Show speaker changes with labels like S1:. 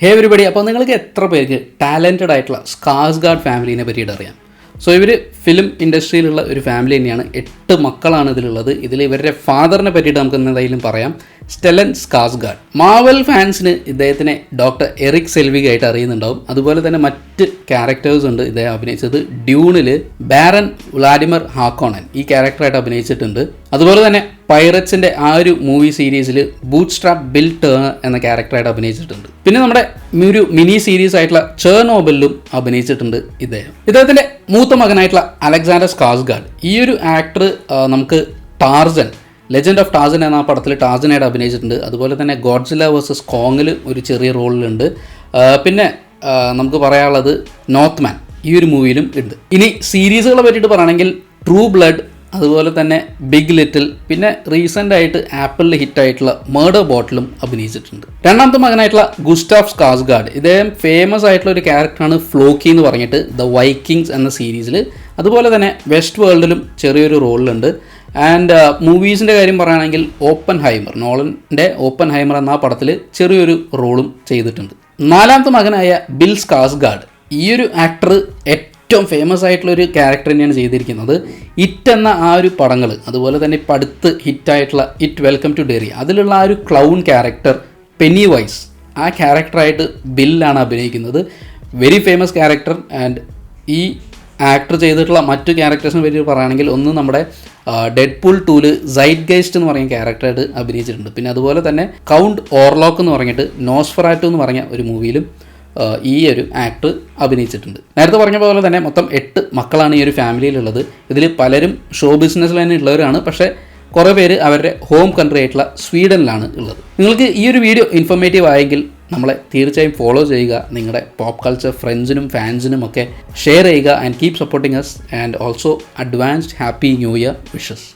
S1: ഹേ everybody, അപ്പോൾ നിങ്ങൾക്ക് എത്ര പേർക്ക് ടാലൻറ്റഡ് ആയിട്ടുള്ള സ്കാർസ്ഗാർഡ് ഫാമിലിനെ പറ്റിയിട്ട് അറിയാം? സോ ഇവർ ഫിലിം ഇൻഡസ്ട്രിയിലുള്ള ഒരു ഫാമിലി തന്നെയാണ്. 8 മക്കളാണ് ഇതിലുള്ളത്. ഇതിൽ ഇവരുടെ ഫാദറിനെ പറ്റിയിട്ട് നമുക്ക് എന്തായാലും പറയാം, സ്റ്റെല്ലൻ സ്കാർസ്ഗാർഡ്. മാർവൽ ഫാൻസിന് ഇദ്ദേഹത്തിനെ ഡോക്ടർ എറിക് സെൽവിഗ് ആയിട്ട് അറിയുന്നുണ്ടാവും. അതുപോലെ തന്നെ മറ്റ് ക്യാരക്ടേഴ്സ് ഉണ്ട്. ഇദ്ദേഹം അഭിനയിച്ചത് ഡ്യൂണിൽ ബാരൻ വ്ളാഡിമിർ ഹാക്കോണൻ ഈ ക്യാരക്ടറായിട്ട് അഭിനയിച്ചിട്ടുണ്ട്. അതുപോലെ തന്നെ പൈററ്റ്സിൻ്റെ ആ ഒരു മൂവി സീരീസിൽ ബൂട്ട്സ്ട്രാപ്പ് ബിൽ ടേണർ എന്ന ക്യാരക്ടറായിട്ട് അഭിനയിച്ചിട്ടുണ്ട്. പിന്നെ നമ്മുടെ ഒരു മിനി സീരീസ് ആയിട്ടുള്ള ചെർനോബിലും അഭിനയിച്ചിട്ടുണ്ട് ഇദ്ദേഹത്തിൻ്റെ മൂത്ത മകനായിട്ടുള്ള അലക്സാണ്ടർ സ്കാർസ്ഗാർഡ്. ഈ ഒരു ആക്ടർ നമുക്ക് ടാർസൻ, ലെജൻഡ് ഓഫ് ടാർസൻ എന്ന പടത്തിൽ ടാർസനായിട്ട് അഭിനയിച്ചിട്ടുണ്ട്. അതുപോലെ തന്നെ ഗോഡ്സില്ല വേഴ്സസ് കോങ്ങിൽ ഒരു ചെറിയ റോളിലുണ്ട്. പിന്നെ നമുക്ക് പറയാനുള്ളത് നോർത്ത് മാൻ ഈ ഒരു മൂവിയിലും ഉണ്ട്. ഇനി സീരീസുകളെ പറ്റിയിട്ട് പറയുകയാണെങ്കിൽ ട്രൂ ബ്ലഡ്, അതുപോലെ തന്നെ ബിഗ് ലിറ്റിൽ, പിന്നെ റീസെൻ്റ് ആയിട്ട് ആപ്പിളിൽ ഹിറ്റായിട്ടുള്ള മേർഡർ ബോട്ടിലും അഭിനയിച്ചിട്ടുണ്ട്. രണ്ടാമത്തെ മകനായിട്ടുള്ള ഗുസ്റ്റാഫ് സ്കാർസ്ഗാർഡ്, ഇദ്ദേഹം ഫേമസ് ആയിട്ടുള്ള ഒരു ക്യാരക്ടറാണ് ഫ്ലോക്കി എന്ന് പറഞ്ഞിട്ട് ദ വൈക്കിങ്സ് എന്ന സീരീസിൽ. അതുപോലെ തന്നെ വെസ്റ്റ് വേൾഡിലും ചെറിയൊരു റോളിലുണ്ട്. ആൻഡ് മൂവീസിൻ്റെ കാര്യം പറയുകയാണെങ്കിൽ ഓപ്പൺ ഹൈമർ, നോളൻ്റെ ഓപ്പൺ ഹൈമർ എന്ന ആ പടത്തിൽ ചെറിയൊരു റോളും ചെയ്തിട്ടുണ്ട്. നാലാമത്തെ മകനായ ബിൽ സ്കാർസ്ഗാർഡ്, ഈ ഒരു ആക്ടർ ഏറ്റവും ഫേമസ് ആയിട്ടുള്ള ഒരു ക്യാരക്ടർ തന്നെയാണ് ചെയ്തിരിക്കുന്നത്. ഇറ്റ് എന്ന ആ ഒരു പടങ്ങൾ, അതുപോലെ തന്നെ ഇപ്പം അടുത്ത് ഹിറ്റായിട്ടുള്ള ഇറ്റ് വെൽക്കം ടു ഡെറി, അതിലുള്ള ആ ഒരു ക്ലൗൺ ക്യാരക്ടർ പെന്നി വൈസ്, ആ ക്യാരക്ടറായിട്ട് ബില്ലാണ് അഭിനയിക്കുന്നത്. Very famous character. ആൻഡ് ഈ ആക്ടർ ചെയ്തിട്ടുള്ള മറ്റു ക്യാരക്ടേഴ്സിനെ പറ്റി പറയുകയാണെങ്കിൽ ഒന്ന് നമ്മുടെ ഡെഡ്പൂൾ 2 സൈഡ്ഗൈസ്റ്റ് എന്ന് പറയുന്ന ക്യാരക്ടറായിട്ട് അഭിനയിച്ചിട്ടുണ്ട്. പിന്നെ അതുപോലെ തന്നെ കൗണ്ട് ഓർലോക്ക് എന്ന് പറഞ്ഞിട്ട് നോസ്ഫെറാറ്റു എന്ന് പറഞ്ഞ ഒരു മൂവിയിലും ഈ ഒരു ആക്ടർ അഭിനയിച്ചിട്ടുണ്ട്. നേരത്തെ പറഞ്ഞ പോലെ തന്നെ മൊത്തം 8 മക്കളാണ് ഈ ഒരു ഫാമിലിയിലുള്ളത്. ഇതിൽ പലരും ഷോ ബിസിനസ്സിൽ തന്നെ ഉള്ളവരാണ്. പക്ഷേ കുറേ പേര് അവരുടെ ഹോം കൺട്രി ആയിട്ടുള്ള സ്വീഡനിലാണ് ഉള്ളത്. നിങ്ങൾക്ക് ഈ ഒരു വീഡിയോ ഇൻഫോർമേറ്റീവ് ആയെങ്കിൽ നമ്മളെ തീർച്ചയായും ഫോളോ ചെയ്യുക. നിങ്ങളുടെ പോപ്പ് കൾച്ചർ ഫ്രണ്ട്സിനും ഫാൻസിനും ഒക്കെ ഷെയർ ചെയ്യുക. And keep supporting us. And also advanced happy new year wishes.